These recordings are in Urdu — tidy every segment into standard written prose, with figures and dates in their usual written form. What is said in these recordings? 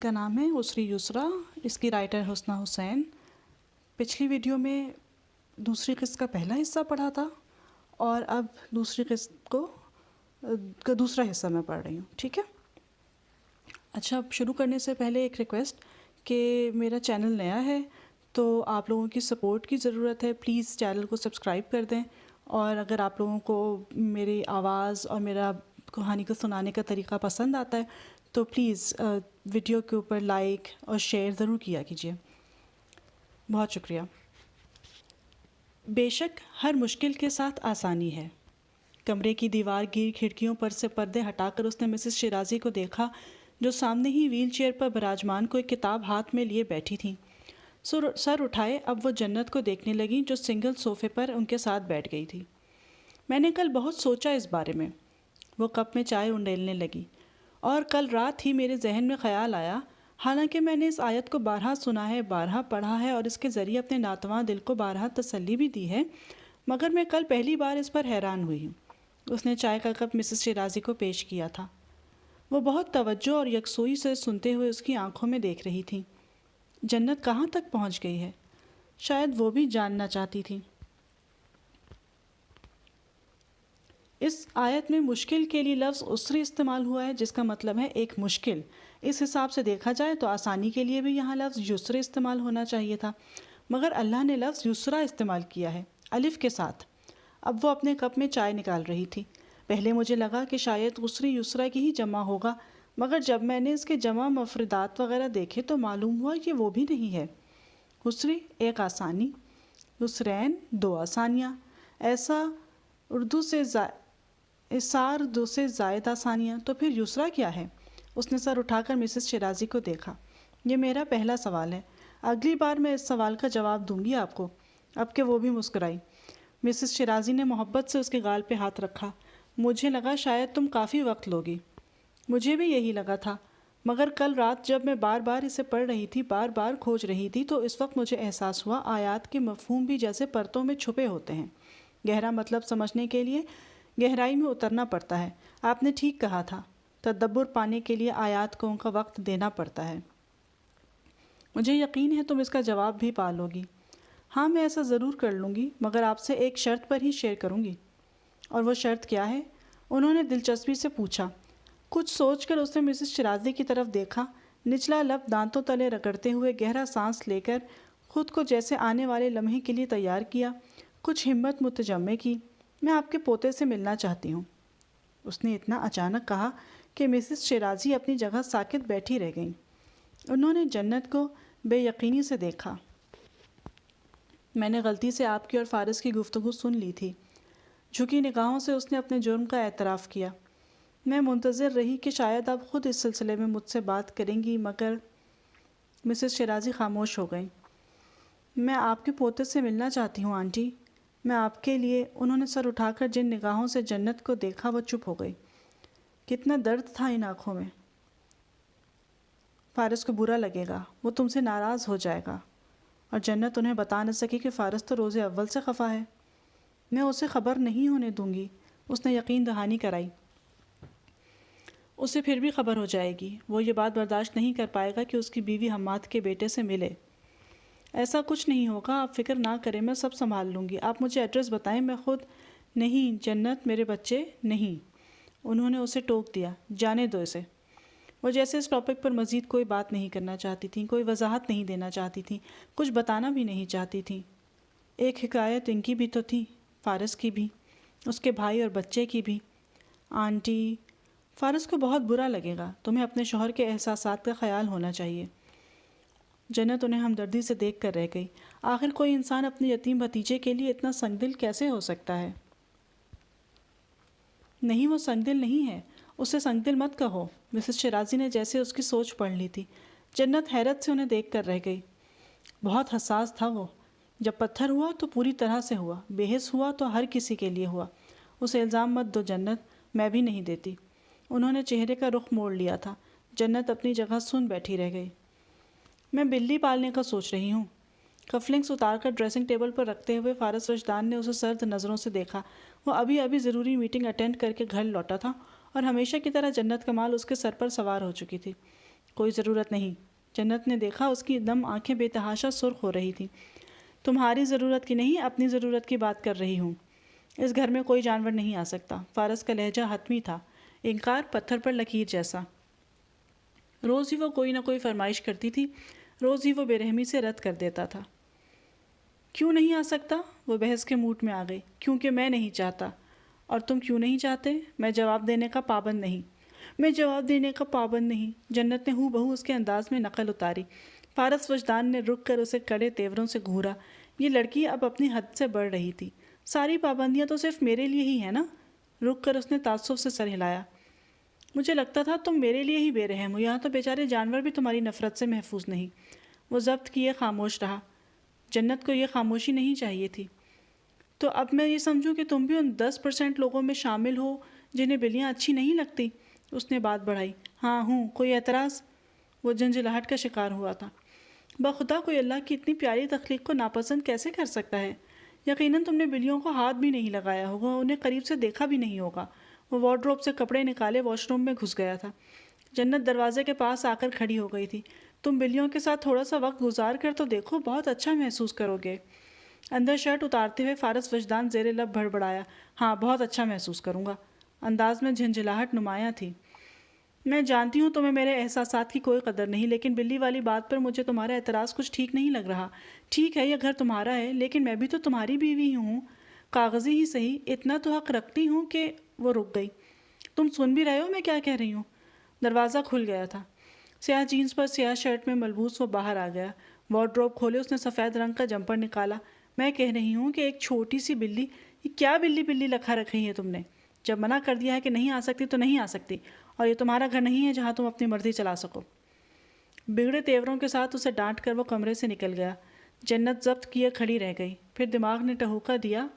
کا نام ہے اسری یسریٰ، اس کی رائٹر حسنہ حسین۔ پچھلی ویڈیو میں دوسری قسط کا پہلا حصہ پڑھا تھا اور اب دوسری قسط کا دوسرا حصہ میں پڑھ رہی ہوں، ٹھیک ہے؟ اچھا، اب شروع کرنے سے پہلے ایک ریکویسٹ کہ میرا چینل نیا ہے تو آپ لوگوں کی سپورٹ کی ضرورت ہے۔ پلیز چینل کو سبسکرائب کر دیں، اور اگر آپ لوگوں کو میری آواز اور میرا کہانی کو سنانے کا طریقہ پسند آتا ہے تو پلیز ویڈیو کے اوپر لائک اور شیئر ضرور کیا کیجیے۔ بہت شکریہ۔ بے شک ہر مشکل کے ساتھ آسانی ہے۔ کمرے کی دیوار گیر کھڑکیوں پر سے پردے ہٹا کر اس نے مسز شیرازی کو دیکھا، جو سامنے ہی ویل چیئر پر براجمان کوئی کتاب ہاتھ میں لیے بیٹھی تھیں۔ سر اٹھائے اب وہ جنت کو دیکھنے لگیں، جو سنگل صوفے پر ان کے ساتھ بیٹھ گئی تھی۔ میں نے کل بہت سوچا اس بارے میں، وہ کپ میں چائے انڈیلنے لگی، اور کل رات ہی میرے ذہن میں خیال آیا، حالانکہ میں نے اس آیت کو بارہا سنا ہے، بارہا پڑھا ہے اور اس کے ذریعے اپنے ناتواں دل کو بارہا تسلی بھی دی ہے، مگر میں کل پہلی بار اس پر حیران ہوئی ہوں۔ اس نے چائے کا کپ مسز شیرازی کو پیش کیا تھا۔ وہ بہت توجہ اور یکسوئی سے سنتے ہوئے اس کی آنکھوں میں دیکھ رہی تھیں۔ جنت کہاں تک پہنچ گئی ہے؟ شاید وہ بھی جاننا چاہتی تھی۔ اس آیت میں مشکل کے لیے لفظ اسری استعمال ہوا ہے، جس کا مطلب ہے ایک مشکل۔ اس حساب سے دیکھا جائے تو آسانی کے لیے بھی یہاں لفظ یسر استعمال ہونا چاہیے تھا، مگر اللہ نے لفظ یسرا استعمال کیا ہے، الف کے ساتھ۔ اب وہ اپنے کپ میں چائے نکال رہی تھی۔ پہلے مجھے لگا کہ شاید اسری یسرا کی ہی جمع ہوگا، مگر جب میں نے اس کے جمع مفردات وغیرہ دیکھے تو معلوم ہوا کہ وہ بھی نہیں ہے۔ اسری ایک آسانی، یسرین دو آسانیاں، ایسا اردو سے اثار دو سے زائد آسانیاں، تو پھر یسرا کیا ہے؟ اس نے سر اٹھا کر مسز شیرازی کو دیکھا۔ یہ میرا پہلا سوال ہے، اگلی بار میں اس سوال کا جواب دوں گی آپ کو۔ اب کہ وہ بھی مسکرائی۔ مسز شیرازی نے محبت سے اس کے گال پہ ہاتھ رکھا۔ مجھے لگا شاید تم کافی وقت لوگی۔ مجھے بھی یہی لگا تھا، مگر کل رات جب میں بار بار اسے پڑھ رہی تھی، بار بار کھوج رہی تھی، تو اس وقت مجھے احساس ہوا آیات کے مفہوم بھی جیسے پرتوں میں چھپے ہوتے ہیں۔ گہرا مطلب سمجھنے کے لیے گہرائی میں اترنا پڑتا ہے۔ آپ نے ٹھیک کہا تھا، تدبر پانے کے لیے آیات کو ان کا وقت دینا پڑتا ہے۔ مجھے یقین ہے تم اس کا جواب بھی پا لو گی۔ ہاں، میں ایسا ضرور کر لوں گی، مگر آپ سے ایک شرط پر ہی شیئر کروں گی۔ اور وہ شرط کیا ہے؟ انہوں نے دلچسپی سے پوچھا۔ کچھ سوچ کر اس نے مسز شیرازی کی طرف دیکھا، نچلا لب دانتوں تلے رگڑتے ہوئے گہرا سانس لے کر خود کو جیسے آنے والے لمحے کے لیے تیار کیا، کچھ ہمت متجمع کی۔ میں آپ کے پوتے سے ملنا چاہتی ہوں۔ اس نے اتنا اچانک کہا کہ مسز شیرازی اپنی جگہ ساکت بیٹھی رہ گئیں۔ انہوں نے جنت کو بے یقینی سے دیکھا۔ میں نے غلطی سے آپ کی اور فارس کی گفتگو سن لی تھی۔ جھکی نگاہوں سے اس نے اپنے جرم کا اعتراف کیا۔ میں منتظر رہی کہ شاید آپ خود اس سلسلے میں مجھ سے بات کریں گی، مگر مسز شیرازی خاموش ہو گئیں۔ میں آپ کے پوتے سے ملنا چاہتی ہوں آنٹی، میں آپ کے لیے۔ انہوں نے سر اٹھا کر جن نگاہوں سے جنت کو دیکھا وہ چپ ہو گئی۔ کتنا درد تھا ان آنکھوں میں۔ فارس کو برا لگے گا، وہ تم سے ناراض ہو جائے گا، اور جنت انہیں بتا نہ سکی کہ فارس تو روز اول سے خفا ہے۔ میں اسے خبر نہیں ہونے دوں گی، اس نے یقین دہانی کرائی۔ اسے پھر بھی خبر ہو جائے گی، وہ یہ بات برداشت نہیں کر پائے گا کہ اس کی بیوی حماد کے بیٹے سے ملے۔ ایسا کچھ نہیں ہوگا، آپ فکر نہ کریں، میں سب سنبھال لوں گی۔ آپ مجھے ایڈریس بتائیں، میں خود۔ نہیں جنت، میرے بچے نہیں، انہوں نے اسے ٹوک دیا۔ جانے دو اسے۔ وہ جیسے اس ٹاپک پر مزید کوئی بات نہیں کرنا چاہتی تھیں، کوئی وضاحت نہیں دینا چاہتی تھیں، کچھ بتانا بھی نہیں چاہتی تھیں۔ ایک حکایت ان کی بھی تو تھی، فارس کی بھی، اس کے بھائی اور بچے کی بھی۔ آنٹی، فارس کو بہت برا لگے گا، تمہیں اپنے شوہر کے احساسات کا خیال ہونا چاہیے۔ جنت انہیں ہمدردی سے دیکھ کر رہ گئی۔ آخر کوئی انسان اپنے یتیم بھتیجے کے لیے اتنا سنگ دل کیسے ہو سکتا ہے؟ نہیں، وہ سنگ دل نہیں ہے، اسے سنگ دل مت کہو۔ مسز شیرازی نے جیسے اس کی سوچ پڑھ لی تھی۔ جنت حیرت سے انہیں دیکھ کر رہ گئی۔ بہت حساس تھا وہ۔ جب پتھر ہوا تو پوری طرح سے ہوا، بے حس ہوا تو ہر کسی کے لیے ہوا۔ اسے الزام مت دو جنت، میں بھی نہیں دیتی۔ انہوں نے چہرے کا رخ موڑ لیا تھا۔ جنت اپنی جگہ سن بیٹھی رہ گئی۔ میں بلی پالنے کا سوچ رہی ہوں۔ کفلنگس اتار کر ڈریسنگ ٹیبل پر رکھتے ہوئے فارس رشدان نے اسے سرد نظروں سے دیکھا۔ وہ ابھی ضروری میٹنگ اٹینڈ کر کے گھر لوٹا تھا، اور ہمیشہ کی طرح جنت کمال اس کے سر پر سوار ہو چکی تھی۔ کوئی ضرورت نہیں۔ جنت نے دیکھا اس کی دم آنکھیں بے تحاشا سرخ ہو رہی تھیں۔ تمہاری ضرورت کی نہیں، اپنی ضرورت کی بات کر رہی ہوں۔ اس گھر میں کوئی جانور نہیں آ سکتا۔ فارس کا لہجہ حتمی تھا، انکار پتھر پر لکیر جیسا۔ روز ہی وہ کوئی نہ کوئی فرمائش کرتی تھی، روز ہی وہ بے رحمی سے رد کر دیتا تھا۔ کیوں نہیں آ سکتا؟ وہ بحث کے موڈ میں آ گئی۔ کیونکہ میں نہیں چاہتا۔ اور تم کیوں نہیں چاہتے؟ میں جواب دینے کا پابند نہیں۔ میں جواب دینے کا پابند نہیں۔ جنت نے ہو بہو اس کے انداز میں نقل اتاری۔ فارس وجدان نے رک کر اسے کڑے تیوروں سے گھورا۔ یہ لڑکی اب اپنی حد سے بڑھ رہی تھی۔ ساری پابندیاں تو صرف میرے لیے ہی ہیں نا؟ رک کر اس نے تعصب سے سر ہلایا۔ مجھے لگتا تھا تم میرے لیے ہی بے رحم ہو، یہاں تو بیچارے جانور بھی تمہاری نفرت سے محفوظ نہیں۔ وہ ضبط کیے خاموش رہا۔ جنت کو یہ خاموشی نہیں چاہیے تھی۔ تو اب میں یہ سمجھوں کہ تم بھی ان 10% لوگوں میں شامل ہو جنہیں بلیاں اچھی نہیں لگتی؟ اس نے بات بڑھائی۔ ہاں ہوں، کوئی اعتراض؟ وہ جھنجھلاہٹ کا شکار ہوا تھا۔ بخدا کوئی اللہ کی اتنی پیاری تخلیق کو ناپسند کیسے کر سکتا ہے؟ یقیناً تم نے بلیوں کو ہاتھ بھی نہیں لگایا ہوگا، انہیں قریب سے دیکھا بھی نہیں ہوگا۔ وہ وارڈروب سے کپڑے نکالے واش روم میں گھس گیا تھا۔ جنت دروازے کے پاس آ کر کھڑی ہو گئی تھی۔ تم بلیوں کے ساتھ تھوڑا سا وقت گزار کر تو دیکھو، بہت اچھا محسوس کرو گے۔ اندر شرٹ اتارتے ہوئے فارس وجدان زیر لب بڑبڑایا۔ ہاں، بہت اچھا محسوس کروں گا۔ انداز میں جھنجھلاہٹ نمایاں تھی۔ میں جانتی ہوں تمہیں میرے احساسات کی کوئی قدر نہیں، لیکن بلی والی بات پر مجھے تمہارا اعتراض کچھ ٹھیک نہیں لگ رہا۔ ٹھیک ہے، یہ گھر تمہارا ہے، لیکن میں بھی تو تمہاری بیوی ہوں، کاغذی ہی صحیح، اتنا تو حق رکھتی ہوں کہ… وہ رک گئی۔ تم سن بھی رہے ہو میں کیا کہہ رہی ہوں؟ دروازہ کھل گیا تھا۔ سیاہ جینس پر سیاہ شرٹ میں ملبوس وہ باہر آ گیا۔ وارڈروب کھولے اس نے سفید رنگ کا جمپر نکالا۔ میں کہہ رہی ہوں کہ ایک چھوٹی سی بلی… یہ کیا بلی بلی لکھا رکھی ہے تم نے؟ جب منع کر دیا ہے کہ نہیں آ سکتی تو نہیں آ سکتی، اور یہ تمہارا گھر نہیں ہے جہاں تم اپنی مرضی چلا سکو۔ بگڑے تیوروں کے ساتھ اسے ڈانٹ کر وہ کمرے سے نکل گیا۔ جنت ضبط کیے کھڑی رہ گئی، پھر دماغ نے ٹہوکا دیا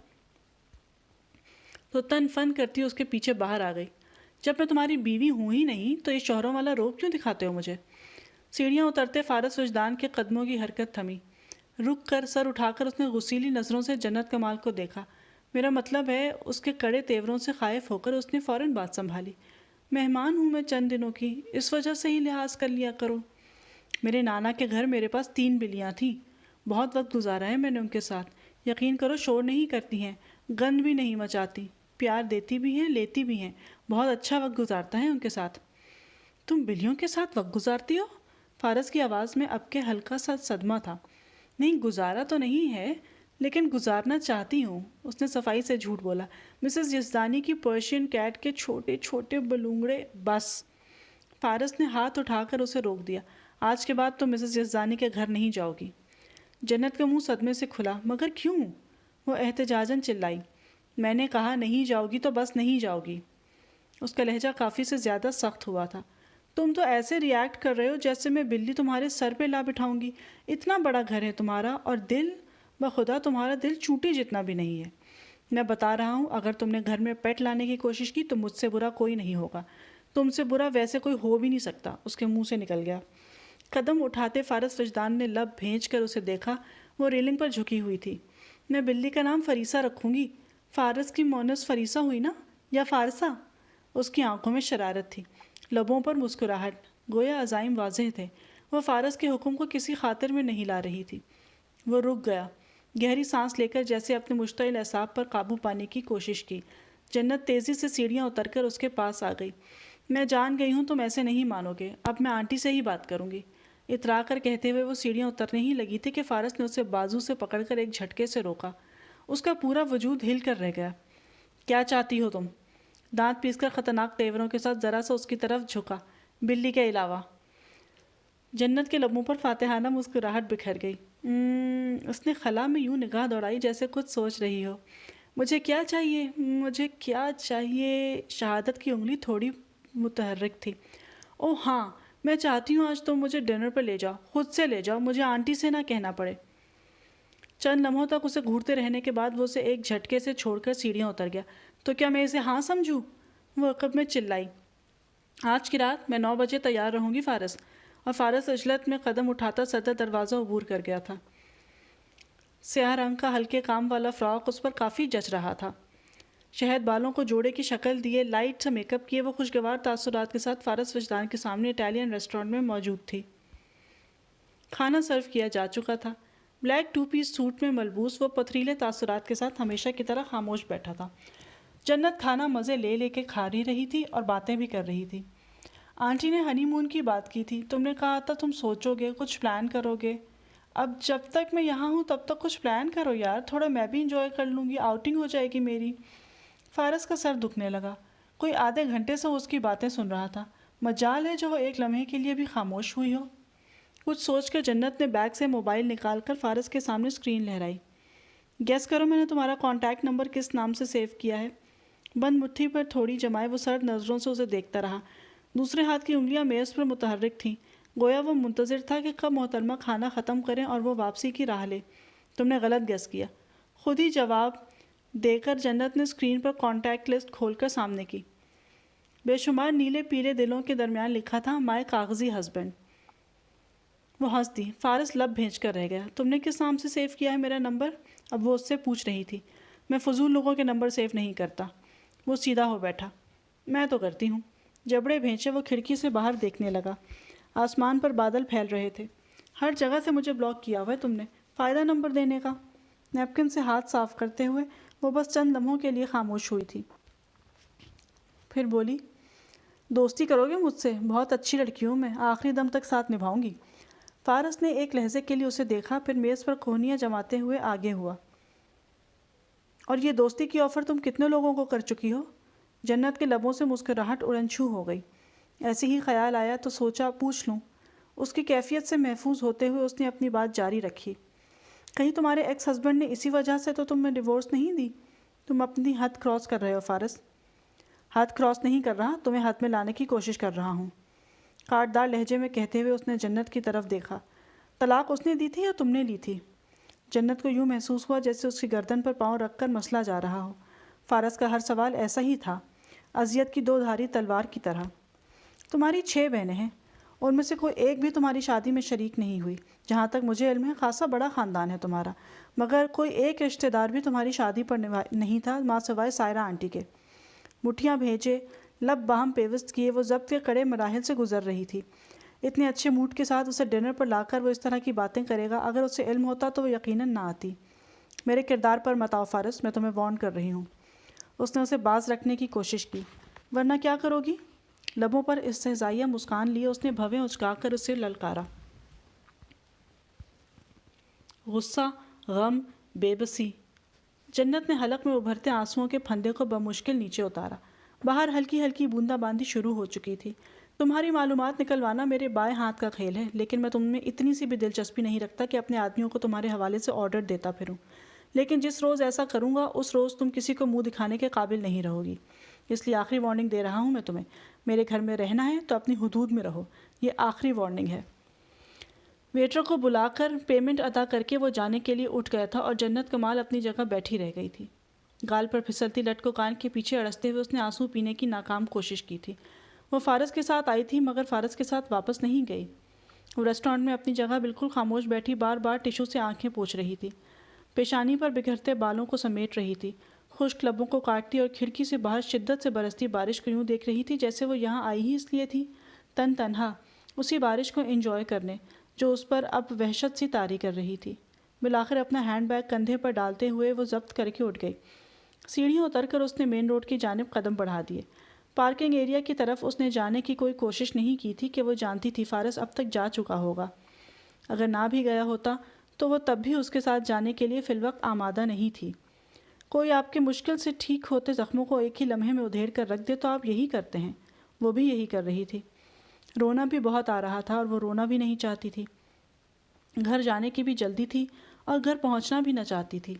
تو تن فن کرتی اس کے پیچھے باہر آ گئی۔ جب میں تمہاری بیوی ہوں ہی نہیں تو یہ شوہروں والا روب کیوں دکھاتے ہو مجھے؟ سیڑھیاں اترتے فارس وجدان کے قدموں کی حرکت تھمی۔ رک کر سر اٹھا کر اس نے غصیلی نظروں سے جنت کمال کو دیکھا۔ میرا مطلب ہے… اس کے کڑے تیوروں سے خائف ہو کر اس نے فوراً بات سنبھالی۔ مہمان ہوں میں چند دنوں کی، اس وجہ سے ہی لحاظ کر لیا کرو۔ میرے نانا کے گھر میرے پاس 3 بلیاں تھیں، بہت وقت گزارا ہے میں نے ان کے ساتھ۔ یقین کرو شور نہیں کرتی ہیں، گند بھی نہیں مچاتی، پیار دیتی بھی ہیں لیتی بھی ہیں، بہت اچھا وقت گزارتا ہے ان کے ساتھ۔ تم بلیوں کے ساتھ وقت گزارتی ہو؟ فارس کی آواز میں اب کے ہلکا سا صدمہ تھا۔ نہیں، گزارا تو نہیں ہے، لیکن گزارنا چاہتی ہوں، اس نے صفائی سے جھوٹ بولا۔ مسز یزدانی کی پرشین کیٹ کے چھوٹے چھوٹے بلونگڑے… بس! فارس نے ہاتھ اٹھا کر اسے روک دیا۔ آج کے بعد تم مسز یزدانی کے گھر نہیں جاؤ گی۔ جنت کا منہ صدمے سے کھلا۔ مگر کیوں؟ وہ احتجاجاً چلائی۔ میں نے کہا نہیں جاؤ گی تو بس نہیں جاؤ گی۔ اس کا لہجہ کافی سے زیادہ سخت ہوا تھا۔ تم تو ایسے ریاکٹ کر رہے ہو جیسے میں بلی تمہارے سر پہ لا بٹھاؤں گی۔ اتنا بڑا گھر ہے تمہارا، اور دل… بخدا تمہارا دل چونٹی جتنا بھی نہیں ہے۔ میں بتا رہا ہوں، اگر تم نے گھر میں پیٹ لانے کی کوشش کی تو مجھ سے برا کوئی نہیں ہوگا۔ تم سے برا ویسے کوئی ہو بھی نہیں سکتا۔ اس کے منہ سے نکل گیا۔ قدم اٹھاتے فارس وجدان نے لب بھینچ کر اسے دیکھا۔ وہ ریلنگ پر جھکی ہوئی تھی۔ میں بلی کا نام فریسہ رکھوں گی۔ فارس کی مونس فریسہ ہوئی نا، یا فارسہ؟ اس کی آنکھوں میں شرارت تھی، لبوں پر مسکراہٹ، گویا عزائم واضح تھے۔ وہ فارس کے حکم کو کسی خاطر میں نہیں لا رہی تھی۔ وہ رک گیا، گہری سانس لے کر جیسے اپنے مشتعل اعصاب پر قابو پانے کی کوشش کی۔ جنت تیزی سے سیڑھیاں اتر کر اس کے پاس آ گئی۔ میں جان گئی ہوں تم ایسے نہیں مانو گے، اب میں آنٹی سے ہی بات کروں گی۔ اترا کر کہتے ہوئے وہ سیڑھیاں اترنے ہی لگی تھی کہ فارس نے اسے بازو سے پکڑ کر ایک جھٹکے سے روکا۔ اس کا پورا وجود ہل کر رہ گیا۔ کیا چاہتی ہو تم؟ دانت پیس کر خطرناک تیوروں کے ساتھ ذرا سا اس کی طرف جھکا۔ بلی کے علاوہ۔ جنت کے لبوں پر فاتحانہ مسکراہٹ بکھر گئی۔ اس نے خلا میں یوں نگاہ دوڑائی جیسے کچھ سوچ رہی ہو۔ مجھے کیا چاہیے؟ مجھے کیا چاہیے؟ شہادت کی انگلی تھوڑی متحرک تھی۔ اوہ ہاں، میں چاہتی ہوں آج تم مجھے ڈنر پر لے جاؤ، خود سے لے جاؤ، مجھے آنٹی سے نہ کہنا پڑے۔ چند لمحوں تک اسے گھورتے رہنے کے بعد وہ اسے ایک جھٹکے سے چھوڑ کر سیڑھیاں اتر گیا۔ تو کیا میں اسے ہاں سمجھوں؟ وہ عقب میں چلائی۔ آج کی رات میں 9 بجے تیار رہوں گی فارس۔ اور فارس عجلت میں قدم اٹھاتا صدر دروازہ عبور کر گیا تھا۔ سیاہ رنگ کا ہلکے کام والا فراق اس پر کافی جچ رہا تھا۔ شہد بالوں کو جوڑے کی شکل دیے، لائٹ سا میک اپ کیے، وہ خوشگوار تاثرات کے ساتھ فارس وجدان کے سامنے اٹیلین ریسٹورانٹ میں موجود تھی۔ کھانا سرو کیا جا چکا تھا۔ بلیک 2 پیس سوٹ میں ملبوس وہ پتھریلے تاثرات کے ساتھ ہمیشہ کی طرح خاموش بیٹھا تھا۔ جنت کھانا مزے لے لے کے کھا رہی تھی اور باتیں بھی کر رہی تھی۔ آنٹی نے ہنی مون کی بات کی تھی، تم نے کہا تھا تم سوچو گے، کچھ پلان کرو گے۔ اب جب تک میں یہاں ہوں تب تک کچھ پلان کرو یار، تھوڑا میں بھی انجوائے کر لوں گی، آؤٹنگ ہو جائے گی میری۔ فارس کا سر دکھنے لگا۔ کوئی آدھے گھنٹے سے اس کی باتیں سن رہا تھا، مجال ہے جو وہ ایک لمحے کے لیے بھی خاموش ہوئی ہو۔ کچھ سوچ کر جنت نے بیگ سے موبائل نکال کر فارس کے سامنے اسکرین لہرائی۔ گیس کرو میں نے تمہارا کانٹیکٹ نمبر کس نام سے سیو کیا ہے؟ بند مٹھی پر تھوڑی جمائے وہ سرد نظروں سے اسے دیکھتا رہا۔ دوسرے ہاتھ کی انگلیاں میز پر متحرک تھیں، گویا وہ منتظر تھا کہ کب محترمہ کھانا ختم کریں اور وہ واپسی کی راہ لے۔ تم نے غلط گیس کیا، خود ہی جواب دے کر جنت نے اسکرین پر کانٹیکٹ لسٹ کھول کر سامنے کی۔ بے شمار نیلے پیلے دلوں کے درمیان لکھا تھا مائی کاغذی ہسبینڈ۔ وہ ہنس دی۔ فارس لب بھیج کر رہ گیا۔ تم نے کس نام سے سیو کیا ہے میرا نمبر؟ اب وہ اس سے پوچھ رہی تھی۔ میں فضول لوگوں کے نمبر سیو نہیں کرتا۔ وہ سیدھا ہو بیٹھا۔ میں تو کرتی ہوں۔ جبڑے بھینچے وہ کھڑکی سے باہر دیکھنے لگا۔ آسمان پر بادل پھیل رہے تھے۔ ہر جگہ سے مجھے بلاک کیا ہوا ہے تم نے، فائدہ نمبر دینے کا۔ نیپکن سے ہاتھ صاف کرتے ہوئے وہ بس چند لمحوں کے لیے خاموش ہوئی تھی، پھر بولی، دوستی کرو گے مجھ سے؟ بہت اچھی لڑکی ہوں میں، آخری دم تک ساتھ نبھاؤں گی۔ فارس نے ایک لہجے کے لیے اسے دیکھا، پھر میز پر کوہنیاں جماتے ہوئے آگے ہوا۔ اور یہ دوستی کی آفر تم کتنے لوگوں کو کر چکی ہو؟ جنت کے لبوں سے مسکراہٹ اڑن چھو ہو گئی۔ ایسے ہی خیال آیا تو سوچا پوچھ لوں۔ اس کی کیفیت سے محفوظ ہوتے ہوئے اس نے اپنی بات جاری رکھی۔ کہیں تمہارے ایکس ہسبینڈ نے اسی وجہ سے تو تمہیں ڈیورس نہیں دی؟ تم اپنی حد کراس کر رہے ہو فارس۔ حد کراس نہیں کر رہا، تمہیں حد میں لانے کی کوشش کر رہا ہوں، کاٹدار لہجے میں کہتے ہوئے اس نے جنت کی طرف دیکھا۔ طلاق اس نے دی تھی یا تم نے لی تھی؟ جنت کو یوں محسوس ہوا جیسے اس کی گردن پر پاؤں رکھ کر مسلا جا رہا ہو۔ فارس کا ہر سوال ایسا ہی تھا، اذیت کی 2 دھاری تلوار کی طرح۔ تمہاری 6 بہنیں ہیں، ان میں سے کوئی ایک بھی تمہاری شادی میں شریک نہیں ہوئی۔ جہاں تک مجھے علم ہے خاصا بڑا خاندان ہے تمہارا، مگر کوئی ایک رشتہ دار بھی تمہاری شادی پر نہیں تھا ماں سوائے سائرہ آنٹی کے۔ مٹھیاں بھیجے، لب باہم پیوست کیے وہ ضبط کے کڑے مراحل سے گزر رہی تھی۔ اتنے اچھے موڈ کے ساتھ اسے ڈنر پر لا کر وہ اس طرح کی باتیں کرے گا، اگر اسے علم ہوتا تو وہ یقیناً نہ آتی۔ میرے کردار پر مت آؤ فارس، میں تمہیں وارن کر رہی ہوں۔ اس نے اسے باز رکھنے کی کوشش کی۔ ورنہ کیا کرو گی؟ لبوں پر استہزائیہ مسکان لیے اس نے بھویں اچکا کر اسے للکارا۔ غصہ، غم، بے بسی۔ جنت نے حلق میں ابھرتے آنسوؤں کے پھندے کو بمشکل نیچے اتارا۔ باہر ہلکی ہلکی بوندا باندی شروع ہو چکی تھی۔ تمہاری معلومات نکلوانا میرے بائیں ہاتھ کا کھیل ہے، لیکن میں تم میں اتنی سی بھی دلچسپی نہیں رکھتا کہ اپنے آدمیوں کو تمہارے حوالے سے آرڈر دیتا پھروں۔ لیکن جس روز ایسا کروں گا اس روز تم کسی کو منہ دکھانے کے قابل نہیں رہو گی۔ اس لیے آخری وارننگ دے رہا ہوں میں تمہیں، میرے گھر میں رہنا ہے تو اپنی حدود میں رہو، یہ آخری وارننگ ہے۔ ویٹر کو بلا کر پیمنٹ ادا کر کے وہ جانے کے لیے اٹھ گیا تھا اور جنت کمال اپنی جگہ بیٹھی رہ گئی تھی۔ گال پر پھسلتی لٹ کو کان کے پیچھے اڑستے ہوئے اس نے آنسو پینے کی ناکام کوشش کی تھی۔ وہ فارس کے ساتھ آئی تھی مگر فارس کے ساتھ واپس نہیں گئی۔ وہ ریسٹورانٹ میں اپنی جگہ بالکل خاموش بیٹھی بار بار ٹشو سے آنکھیں پوچھ رہی تھی، پیشانی پر بکھرتے بالوں کو سمیٹ رہی تھی، خشک لبوں کو کاٹتی اور کھڑکی سے باہر شدت سے برستی بارش کو یوں دیکھ رہی تھی جیسے وہ یہاں آئی ہی اس لیے تھی، تن تنہا، اسی بارش کو انجوائے کرنے جو اس پر اب وحشت سی طاری کر رہی تھی۔ بالآخر اپنا ہینڈ بیگ کندھے پر ڈالتے ہوئے وہ ضبط کر کے اٹھ گئی۔ سیڑھیاں اتر کر اس نے مین روڈ کی جانب قدم بڑھا دیے۔ پارکنگ ایریا کی طرف اس نے جانے کی کوئی کوشش نہیں کی تھی کہ وہ جانتی تھی فارس اب تک جا چکا ہوگا۔ اگر نہ بھی گیا ہوتا تو وہ تب بھی اس کے ساتھ جانے کے لیے فی الوقت آمادہ نہیں تھی۔ کوئی آپ کے مشکل سے ٹھیک ہوتے زخموں کو ایک ہی لمحے میں ادھیڑ کر رکھ دے تو آپ یہی کرتے ہیں۔ وہ بھی یہی کر رہی تھی۔ رونا بھی بہت آ رہا تھا اور وہ رونا بھی نہیں چاہتی تھی۔ گھر جانے کی بھی جلدی تھی اور گھر پہنچنا بھی نہ چاہتی تھی۔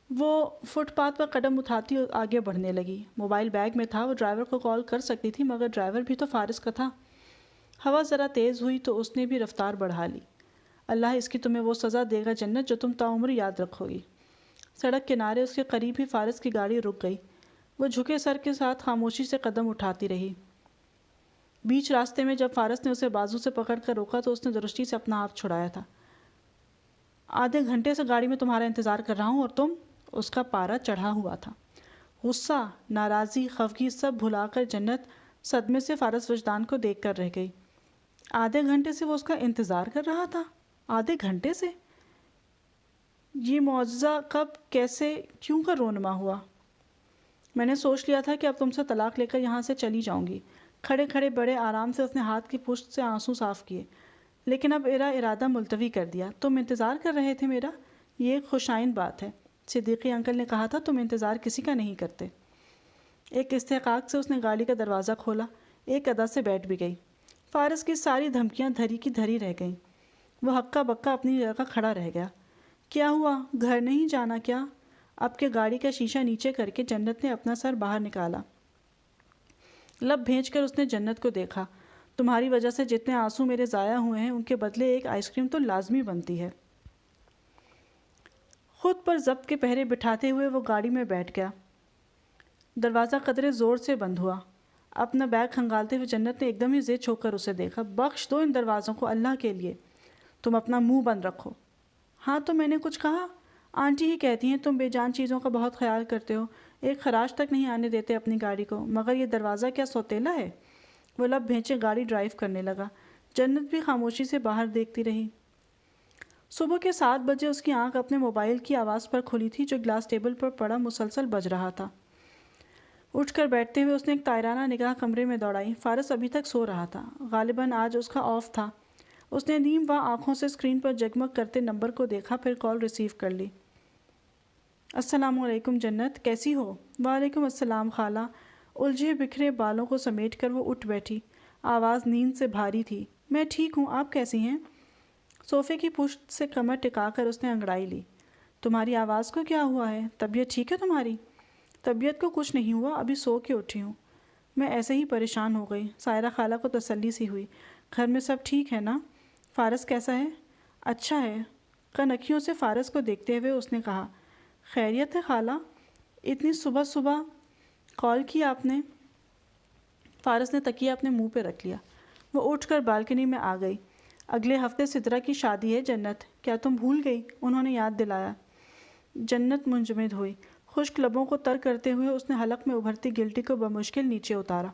وہ فٹ پاتھ پر قدم اٹھاتی اور آگے بڑھنے لگی۔ موبائل بیگ میں تھا، وہ ڈرائیور کو کال کر سکتی تھی مگر ڈرائیور بھی تو فارس کا تھا۔ ہوا ذرا تیز ہوئی تو اس نے بھی رفتار بڑھا لی۔ اللہ اس کی تمہیں وہ سزا دے گا جنت جو تم تاعمر یاد رکھو گی۔ سڑک کنارے اس کے قریب ہی فارس کی گاڑی رک گئی۔ وہ جھکے سر کے ساتھ خاموشی سے قدم اٹھاتی رہی۔ بیچ راستے میں جب فارس نے اسے بازو سے پکڑ کر روکا تو اس نے درستی سے اپنا ہاتھ چھڑایا تھا۔ آدھے گھنٹے سے گاڑی میں تمہارا انتظار کر رہا ہوں اور تم؟ اس کا پارا چڑھا ہوا تھا۔ غصہ، ناراضی، خفگی سب بھلا کر جنت صدمے سے فارس وجدان کو دیکھ کر رہ گئی۔ آدھے گھنٹے سے وہ اس کا انتظار کر رہا تھا۔ آدھے گھنٹے سے؟ یہ معجزہ کب، کیسے، کیوں کر رونما ہوا؟ میں نے سوچ لیا تھا کہ اب تم سے طلاق لے کر یہاں سے چلی جاؤں گی۔ کھڑے کھڑے بڑے آرام سے اس نے ہاتھ کی پشت سے آنسو صاف کیے۔ لیکن اب میرا ارادہ ملتوی کر دیا۔ تم انتظار کر رہے تھے میرا؟ یہ ایک خوشائن بات ہے۔ صدیقی انکل نے کہا تھا تم انتظار کسی کا نہیں کرتے۔ ایک استحقاق سے اس نے گاڑی کا دروازہ کھولا، ایک ادا سے بیٹھ بھی گئی۔ فارس کی ساری دھمکیاں دھری کی دھری رہ گئیں۔ وہ ہکا بکا اپنی جگہ کھڑا رہ گیا۔ کیا ہوا؟ گھر نہیں جانا کیا؟ اب کے گاڑی کا شیشہ نیچے کر کے جنت نے اپنا سر باہر نکالا۔ لب بھیج کر اس نے جنت کو دیکھا۔ تمہاری وجہ سے جتنے آنسو میرے ضائع ہوئے ہیں ان کے بدلے ایک آئس کریم تو لازمی بنتی ہے۔ خود پر ضبط کے پہرے بٹھاتے ہوئے وہ گاڑی میں بیٹھ گیا۔ دروازہ قدرے زور سے بند ہوا۔ اپنا بیگ کھنگالتے ہوئے جنت نے ایک دم ہی ضد ہو کر اسے دیکھا۔ بخش دو ان دروازوں کو اللہ کے لیے، تم اپنا منہ بند رکھو۔ ہاں تو میں نے کچھ کہا؟ آنٹی ہی کہتی ہیں تم بے جان چیزوں کا بہت خیال کرتے ہو، ایک خراش تک نہیں آنے دیتے اپنی گاڑی کو، مگر یہ دروازہ کیا سوتیلا ہے؟ وہ لب بھینچے گاڑی ڈرائیو کرنے لگا۔ جنت بھی خاموشی سے باہر دیکھتی رہی۔ صبح کے 7 بجے اس کی آنکھ اپنے موبائل کی آواز پر کھلی تھی جو گلاس ٹیبل پر پڑا مسلسل بج رہا تھا۔ اٹھ کر بیٹھتے ہوئے اس نے ایک تائرانہ نگاہ کمرے میں دوڑائی۔ فارس ابھی تک سو رہا تھا، غالباً آج اس کا آف تھا۔ اس نے نیم واں آنکھوں سے اسکرین پر جگمگ کرتے نمبر کو دیکھا، پھر کال ریسیو کر لی۔ السلام علیکم جنت، کیسی ہو؟ وعلیکم السلام خالہ۔ الجھے بکھرے بالوں کو سمیٹ کر وہ اٹھ بیٹھی، آواز نیند سے بھاری تھی۔ میں ٹھیک ہوں، آپ کیسی ہیں؟ صوفے کی پشت سے کمر ٹکا کر اس نے انگڑائی لی۔ تمہاری آواز کو کیا ہوا ہے؟ طبیعت ٹھیک ہے تمہاری؟ طبیعت کو کچھ نہیں ہوا، ابھی سو کے اٹھی ہوں۔ میں ایسے ہی پریشان ہو گئی۔ سائرہ خالہ کو تسلی سی ہوئی۔ گھر میں سب ٹھیک ہے نا؟ فارس کیسا ہے؟ اچھا ہے۔ کنکھیوں سے فارس کو دیکھتے ہوئے اس نے کہا، خیریت ہے خالہ؟ اتنی صبح صبح کال کی آپ نے؟ فارس نے تکیہ اپنے منہ پہ رکھ لیا۔ وہ اٹھ کر بالکنی میں آ گئی۔ اگلے ہفتے سدرا کی شادی ہے جنت، کیا تم بھول گئی؟ انہوں نے یاد دلایا۔ جنت منجمد ہوئی۔ خشک لبوں کو تر کرتے ہوئے اس نے حلق میں ابھرتی گلٹی کو بمشکل نیچے اتارا۔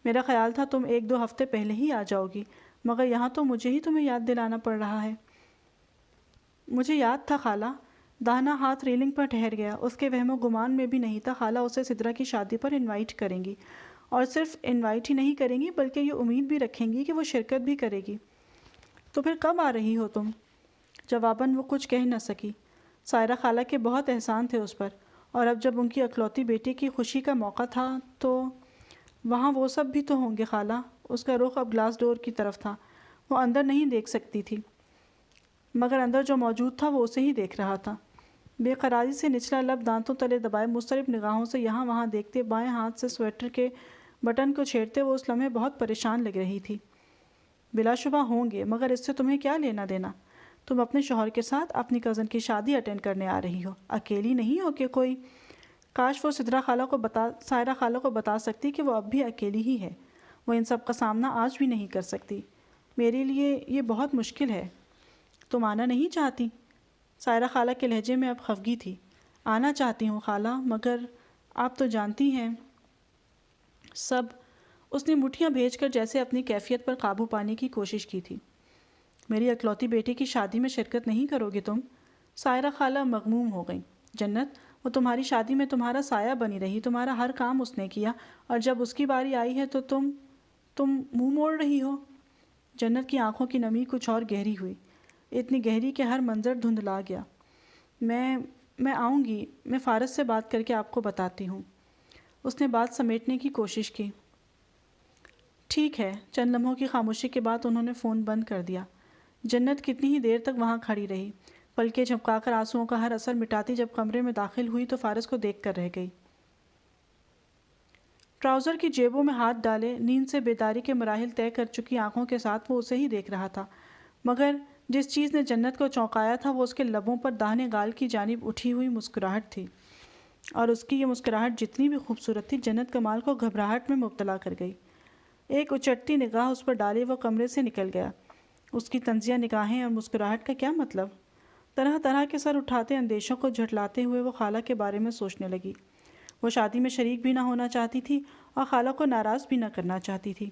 میرا خیال تھا تم 1-2 ہفتے پہلے ہی آ جاؤ گی، مگر یہاں تو مجھے ہی تمہیں یاد دلانا پڑ رہا ہے۔ مجھے یاد تھا خالہ۔ داہنا ہاتھ ریلنگ پر ٹھہر گیا۔ اس کے وہم و گمان میں بھی نہیں تھا خالہ اسے سدرا کی شادی پر انوائٹ کریں گی، اور صرف انوائٹ ہی نہیں کریں گی بلکہ یہ امید بھی رکھیں گی کہ وہ شرکت بھی کرے گی۔ تو پھر کب آ رہی ہو تم؟ جواباً وہ کچھ کہہ نہ سکی۔ سائرہ خالہ کے بہت احسان تھے اس پر، اور اب جب ان کی اکلوتی بیٹی کی خوشی کا موقع تھا تو وہاں وہ سب بھی تو ہوں گے خالہ۔ اس کا رخ اب گلاس ڈور کی طرف تھا۔ وہ اندر نہیں دیکھ سکتی تھی، مگر اندر جو موجود تھا وہ اسے ہی دیکھ رہا تھا۔ بے قراری سے نچلا لب دانتوں تلے دبائے مضطرب نگاہوں سے یہاں وہاں دیکھتے، بائیں ہاتھ سے سویٹر کے بٹن کو چھیڑتے وہ اس لمحے بہت پریشان لگ رہی تھی۔ بلا شبہ ہوں گے، مگر اس سے تمہیں کیا لینا دینا؟ تم اپنے شوہر کے ساتھ اپنی کزن کی شادی اٹینڈ کرنے آ رہی ہو، اکیلی نہیں ہو کہ کوئی؟ کاش وہ سائرہ خالہ کو بتا سکتی کہ وہ اب بھی اکیلی ہی ہے۔ وہ ان سب کا سامنا آج بھی نہیں کر سکتی۔ میرے لیے یہ بہت مشکل ہے۔ تم آنا نہیں چاہتی؟ سائرہ خالہ کے لہجے میں اب خفگی تھی۔ آنا چاہتی ہوں خالہ، مگر آپ تو جانتی ہیں سب۔ اس نے مٹھیاں بھیج کر جیسے اپنی کیفیت پر قابو پانے کی کوشش کی تھی۔ میری اکلوتی بیٹی کی شادی میں شرکت نہیں کرو گے تم؟ سائرہ خالہ مغموم ہو گئیں۔ جنت، وہ تمہاری شادی میں تمہارا سایہ بنی رہی، تمہارا ہر کام اس نے کیا، اور جب اس کی باری آئی ہے تو تم منہ موڑ رہی ہو۔ جنت کی آنکھوں کی نمی کچھ اور گہری ہوئی، اتنی گہری کہ ہر منظر دھندلا گیا۔ میں آؤں گی، میں فارس سے بات کر کے آپ کو بتاتی ہوں۔ اس نے بات سمیٹنے کی کوشش کی۔ ٹھیک ہے۔ چند لمحوں کی خاموشی کے بعد انہوں نے فون بند کر دیا۔ جنت کتنی ہی دیر تک وہاں کھڑی رہی، پلکیں جھپکا کر آنسوؤں کا ہر اثر مٹاتی۔ جب کمرے میں داخل ہوئی تو فارس کو دیکھ کر رہ گئی۔ ٹراؤزر کی جیبوں میں ہاتھ ڈالے، نیند سے بیداری کے مراحل طے کر چکی آنکھوں کے ساتھ وہ اسے ہی دیکھ رہا تھا، مگر جس چیز نے جنت کو چونکایا تھا وہ اس کے لبوں پر داہنے گال کی جانب اٹھی ہوئی مسکراہٹ تھی، اور اس کی یہ مسکراہٹ جتنی بھی خوبصورت تھی، جنت کمال کو گھبراہٹ میں مبتلا کر گئی۔ ایک اچٹتی نگاہ اس پر ڈالے وہ کمرے سے نکل گیا۔ اس کی طنزیہ نگاہیں اور مسکراہٹ کا کیا مطلب؟ طرح طرح کے سر اٹھاتے اندیشوں کو جھٹلاتے ہوئے وہ خالہ کے بارے میں سوچنے لگی۔ وہ شادی میں شریک بھی نہ ہونا چاہتی تھی اور خالہ کو ناراض بھی نہ کرنا چاہتی تھی۔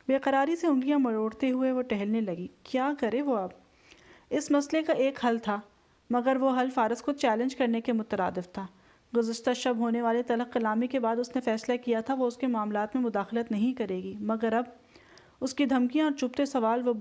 بے قراری سے انگلیاں مروڑتے ہوئے وہ ٹہلنے لگی۔ کیا کرے وہ اب؟ اس مسئلے کا ایک حل تھا، مگر وہ حل فارس کو چیلنج کرنے کے مترادف تھا۔ گزشتہ شب ہونے والے تلخ کلامی کے بعد اس نے فیصلہ کیا تھا وہ اس کے معاملات میں مداخلت نہیں کرے گی، مگر اب اس کی دھمکیاں اور چبھتے سوال وہ